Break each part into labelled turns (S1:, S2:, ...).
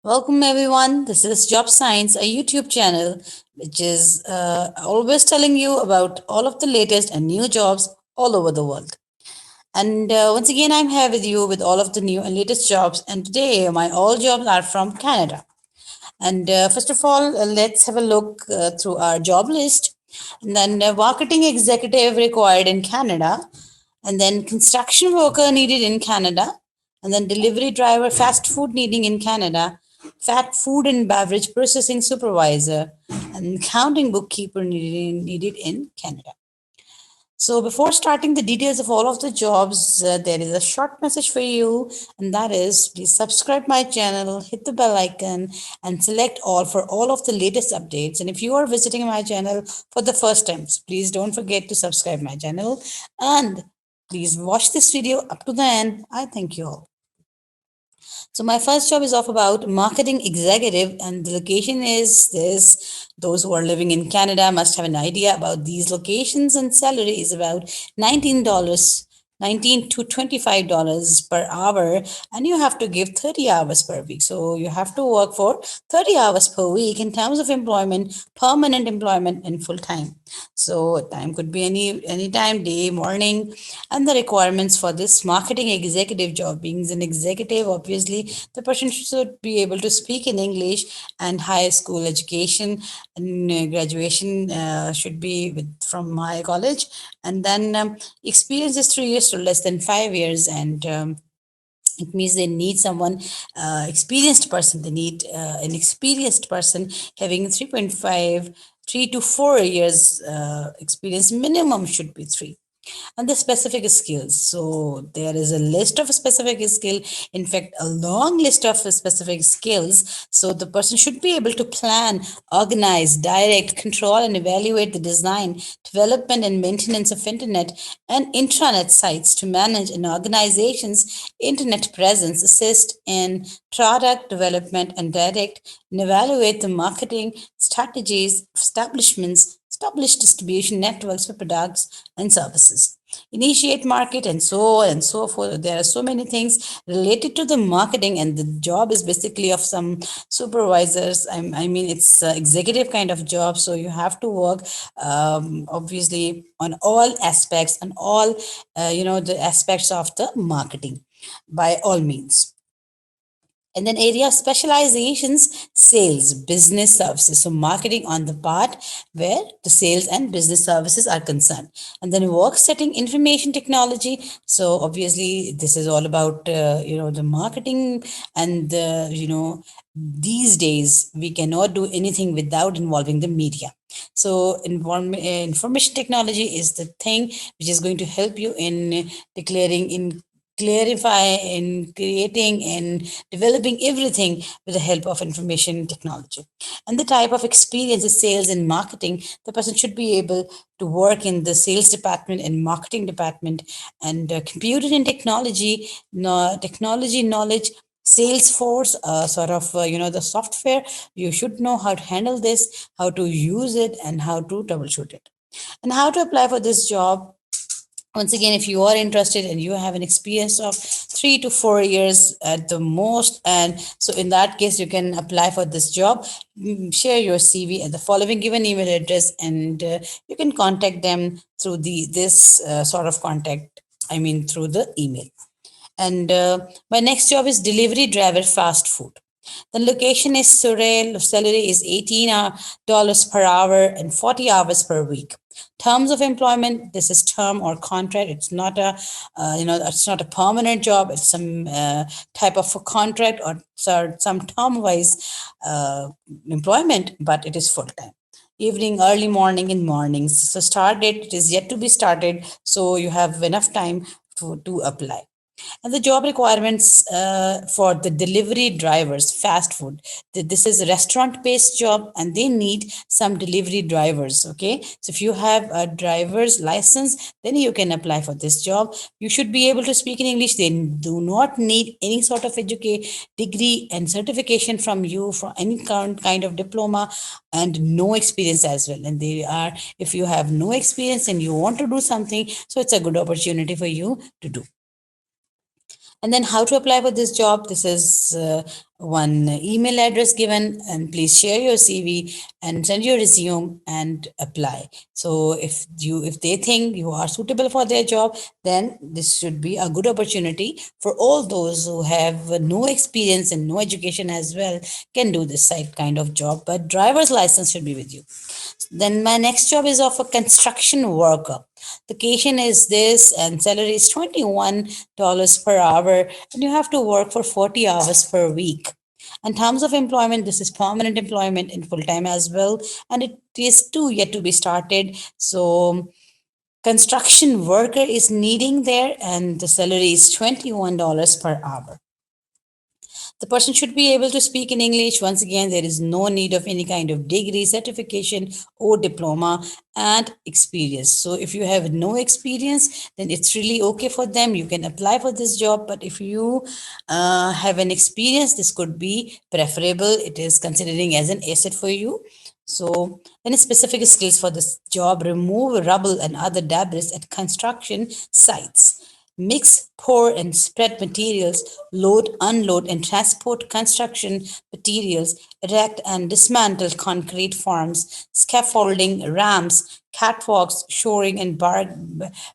S1: Welcome everyone. This is Job Science, a YouTube channel which is always telling you about all of the latest and new jobs all over the world. And once again, I'm here with you with all of the new and latest jobs. And today, my all jobs are from Canada. And first of all, let's have a look through our job list. And then, marketing executive required in Canada. And then, construction worker needed in Canada. And then, delivery driver, fast food needing in Canada. Fat food and beverage processing supervisor. And accounting bookkeeper needed in Canada. So, before starting the details of all of the jobs, there is a short message for you, and that is please subscribe my channel, hit the bell icon, and select all for all of the latest updates. And if you are visiting my channel for the first time, so please don't forget to subscribe my channel and please watch this video up to the end. I thank you all. So my first job is of about marketing executive, and the location is this. Those who are living in Canada must have an idea about these locations, and salary is about $19. 19 to $25 per hour, and you have to give 30 hours per week, so you have to work for 30 hours per week in terms of employment, permanent employment and full time. So time could be any time, day, morning. And the requirements for this marketing executive job, being an executive, obviously the person should be able to speak in English, and high school education and graduation should be from my college. And then experience is 3 years to less than 5 years. And it means they need someone experienced person. They need an experienced person having 3.5, 3 to 4 years experience. Minimum should be three. And the specific skills, so there is a list of specific skill, in fact a long list of specific skills. So the person should be able to plan, organize, direct, control and evaluate the design, development and maintenance of internet and intranet sites, to manage an organization's internet presence, assist in product development and direct and evaluate the marketing strategies of establishments, establish distribution networks for products and services, initiate market, and so on and so forth. There are so many things related to the marketing, and the job is basically of some supervisors. I mean, it's executive kind of job, so you have to work obviously on all aspects and all the aspects of the marketing by all means. And then area of specializations, sales, business services. So marketing on the part where the sales and business services are concerned. And then work setting, information technology. So obviously this is all about the marketing, and these days we cannot do anything without involving the media. So information technology is the thing which is going to help you in declaring, in clarify, in creating and developing everything with the help of information technology. And the type of experience is sales and marketing. The person should be able to work in the sales department and marketing department, and computer and technology, technology knowledge, Salesforce, sort of, the software. You should know how to handle this, how to use it, and how to troubleshoot it. And how to apply for this job. Once again, if you are interested and you have an experience of 3 to 4 years at the most, and so in that case you can apply for this job. Share your CV at the following given email address, and you can contact them through this sort of contact, I mean through the email. And my next job is delivery driver, fast food. The location is Surrey. Salary is $18 per hour and 40 hours per week. Terms of employment: this is term or contract. It's not it's not a permanent job. It's some type of a contract, or some term-wise employment, but it is full time. Evening, early morning, and mornings. So start date, it is yet to be started. So you have enough time to apply. And the job requirements for the delivery drivers, fast food. This is a restaurant-based job, and they need some delivery drivers. Okay, so if you have a driver's license, then you can apply for this job. You should be able to speak in English. They do not need any sort of degree and certification from you, for any kind of diploma, and no experience as well. And they are, if you have no experience and you want to do something, so it's a good opportunity for you to do. And then how to apply for this job? This is one email address given, and please share your CV and send your resume and apply. So if they think you are suitable for their job, then this should be a good opportunity for all those who have no experience and no education as well, can do this side kind of job, but driver's license should be with you. Then my next job is of a construction worker. Location is this, and salary is $21 per hour, and you have to work for 40 hours per week. In terms of employment, this is permanent employment in full time as well, and it is too yet to be started. So construction worker is needing there, and the salary is $21 per hour. The person should be able to speak in English. Once again, there is no need of any kind of degree, certification, or diploma and experience. So, if you have no experience, then it's really okay for them. You can apply for this job. But if you have an experience, this could be preferable. It is considering as an asset for you. So, then specific skills for this job: remove rubble and other debris at construction sites, mix, pour, and spread materials, load, unload, and transport construction materials, erect and dismantle concrete forms, scaffolding, ramps, catwalks, shoring, and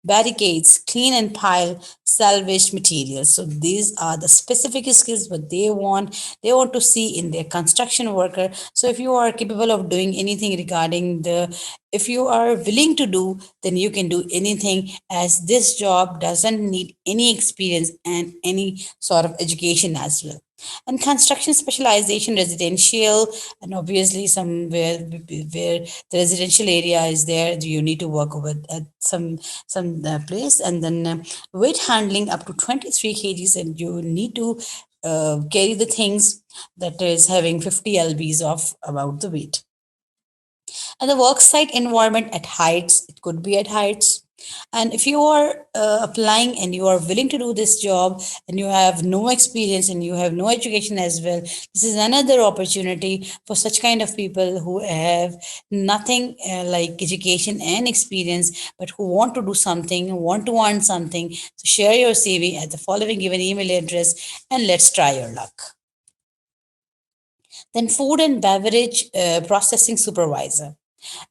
S1: barricades, clean and pile salvaged materials. So these are the specific skills what they want to see in their construction worker. So if you are capable of doing anything regarding the, if you are willing to do, then you can do anything, as this job doesn't need any experience and any sort of education as well. And construction specialization, residential, and obviously somewhere where the residential area is there, you need to work with at some place. And then weight handling up to 23 kgs, and you need to carry the things that is having 50 lbs of about the weight. And the work site environment at heights, it could be at heights. And if you are applying and you are willing to do this job and you have no experience and you have no education as well, this is another opportunity for such kind of people who have nothing like education and experience, but who want to do something, who want to earn something. So share your CV at the following given email address, and let's try your luck. Then food and beverage processing supervisor,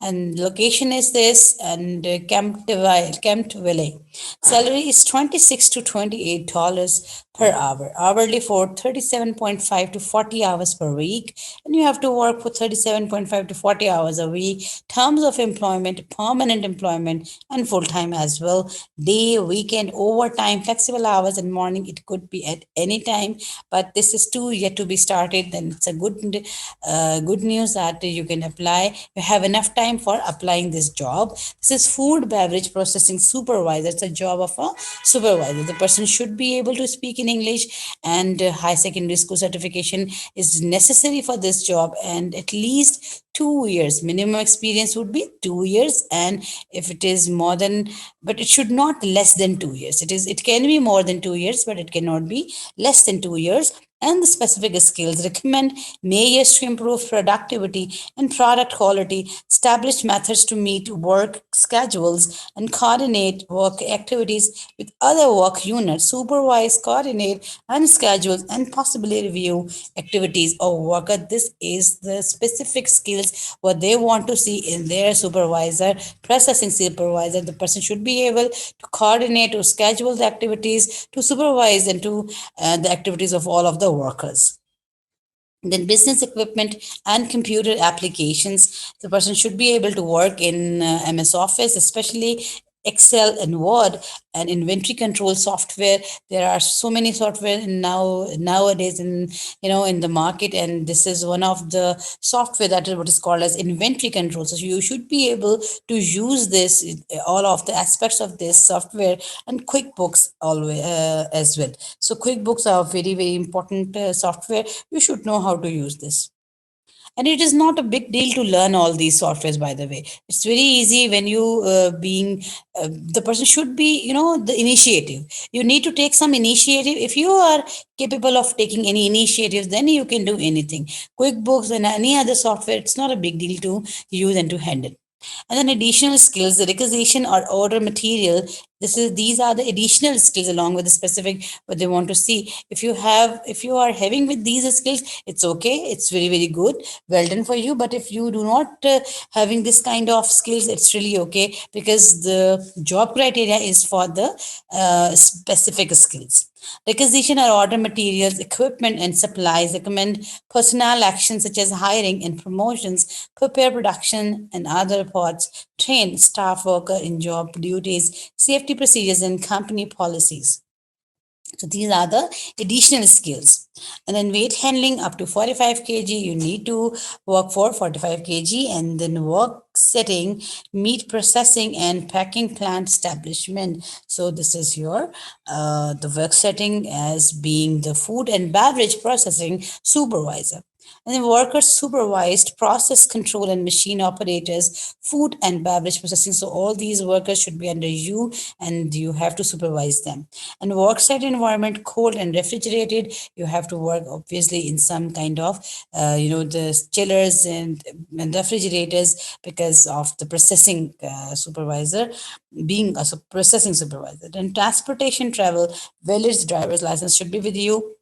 S1: and location is this, and Kemptville. Salary is 26 to $28 per hour, hourly for 37.5 to 40 hours per week, and you have to work for 37.5 to 40 hours a week. Terms of employment: permanent employment and full time as well. Day, weekend, overtime, flexible hours, and morning. It could be at any time, but this is too yet to be started. Then it's a good news that you can apply. You have enough time for applying this job. This is food beverage processing supervisor. It's a job of a supervisor. The person should be able to speak in English, and high secondary school certification is necessary for this job, and at least 2 years minimum experience would be 2 years. And if it is more than, but it should not less than 2 years. It can be more than 2 years, but it cannot be less than 2 years. And the specific skills: recommend measures to improve productivity and product quality, establish methods to meet work schedules, and coordinate work activities with other work units, supervise, coordinate, and schedule, and possibly review activities of worker. This is the specific skills what they want to see in their supervisor, processing supervisor. The person should be able to coordinate, to schedule the activities, to supervise, and to the activities of all of the workers. Then business equipment and computer applications, the person should be able to work in MS Office, especially Excel and Word, and inventory control software. There are so many software nowadays in, in the market, and this is one of the software that is what is called as inventory control. So you should be able to use this, all of the aspects of this software, and QuickBooks always as well. So QuickBooks are very very important software. You should know how to use this. And it is not a big deal to learn all these softwares, by the way. It's very easy when you being the person should be, the initiative. You need to take some initiative. If you are capable of taking any initiatives, then you can do anything. QuickBooks and any other software, it's not a big deal to use and to handle. And then additional skills: the requisition or order material These are the additional skills along with the specific what they want to see. If you are having with these skills, it's okay, it's very very good, well done for you. But if you do not having this kind of skills, it's really okay, because the job criteria is for the specific skills. Requisition or order materials, equipment, and supplies. Recommend personnel actions such as hiring and promotions. Prepare production and other reports. Train staff worker in job duties, safety procedures, and company policies. So these are the additional skills. And then weight handling up to 45 kg, you need to work for 45 kg. And then work setting, meat processing, and packing plant establishment. So this is your the work setting as being the food and beverage processing supervisor. And then workers supervised process control and machine operators, food and beverage processing. So all these workers should be under you, and you have to supervise them. And worksite environment, cold and refrigerated. You have to work obviously in some kind of the chillers and refrigerators, because of the processing supervisor, being a processing supervisor. Then transportation travel, valid driver's license should be with you.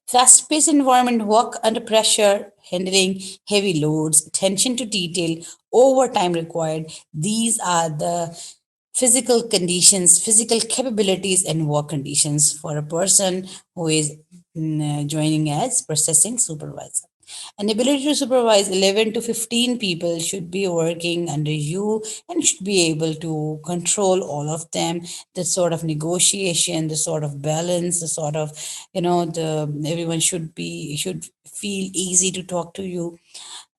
S1: Fast paced environment, work under pressure, handling heavy loads, attention to detail, overtime required. These are the physical conditions, physical capabilities, and work conditions for a person who is joining as processing supervisor. An ability to supervise 11 to 15 people, should be working under you and should be able to control all of them. The sort of negotiation, the sort of balance, the sort of, the everyone should feel easy to talk to you,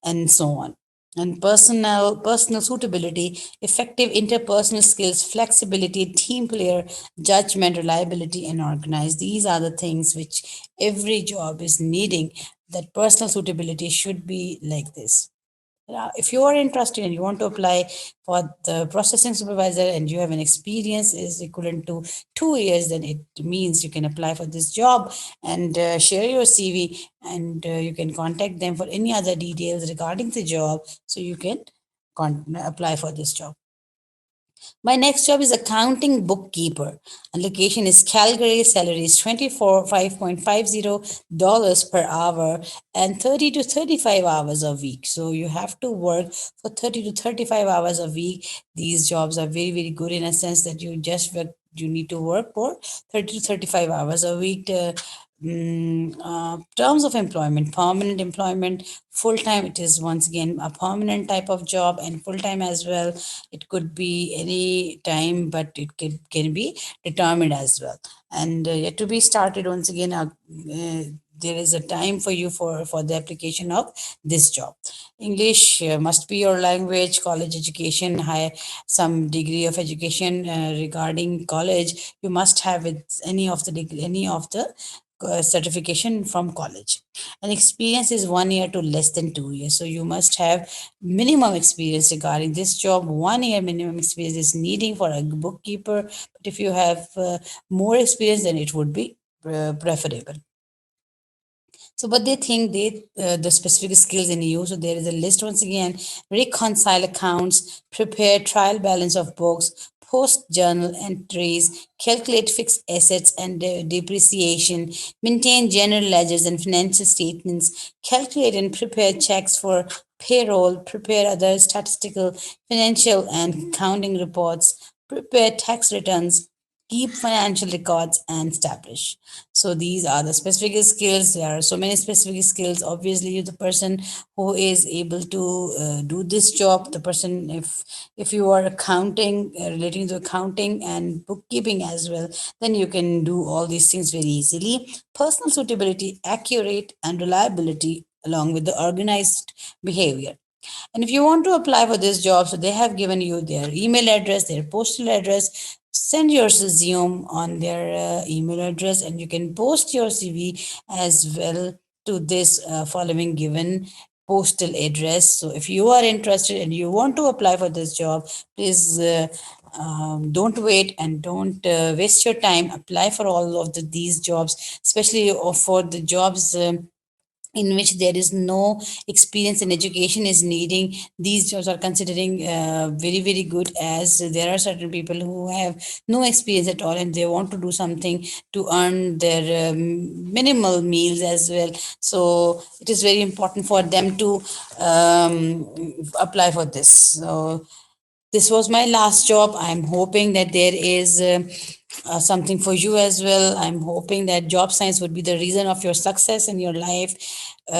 S1: and so on. And personal suitability, effective interpersonal skills, flexibility, team player, judgment, reliability, and organize. These are the things which every job is needing. That personal suitability should be like this. Now, if you are interested and you want to apply for the processing supervisor and you have an experience is equivalent to 2 years, then it means you can apply for this job and share your CV, and you can contact them for any other details regarding the job, so you can apply for this job. My next job is accounting bookkeeper. And location is Calgary. Salary is $25.50 per hour and 30 to 35 hours a week. So you have to work for 30 to 35 hours a week. These jobs are very, very good in a sense that you need to work for 30 to 35 hours a week. Terms of employment, permanent employment, full time. It is once again a permanent type of job, and full time as well. It could be any time, but can be determined as well. And yet to be started once again. There is a time for you for the application of this job. English must be your language. College education, high some degree of education regarding college. You must have it any of the degree, any of the certification from college. And experience is 1 year to less than 2 years. So you must have minimum experience regarding this job. 1 year minimum experience is needing for a bookkeeper. But if you have more experience, then it would be preferable. So, but they think the specific skills in you. So there is a list once again: reconcile accounts, prepare trial balance of books, post journal entries, calculate fixed assets and depreciation, maintain general ledgers and financial statements, calculate and prepare checks for payroll, prepare other statistical, financial, and accounting reports, prepare tax returns, keep financial records, and establish. So these are the specific skills. There are so many specific skills. Obviously, you're the person who is able to do this job. The person, if you are accounting, relating to accounting and bookkeeping as well, then you can do all these things very easily. Personal suitability, accurate and reliability, along with the organized behavior. And if you want to apply for this job, so they have given you their email address, their postal address. Send your resume on their email address, and you can post your CV as well to this following given postal address. So if you are interested and you want to apply for this job, please don't wait and don't waste your time. Apply for all of these jobs, especially for the jobs. in which there is no experience in education is needing, these jobs are considering very good, as there are certain people who have no experience at all and they want to do something to earn their minimal meals as well. So it is very important for them to apply for this. So this was my last job. I'm hoping that there is something for you as well. I'm hoping that job science would be the reason of your success in your life.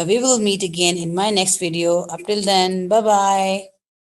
S1: We will meet again in my next video. Up till then, bye bye.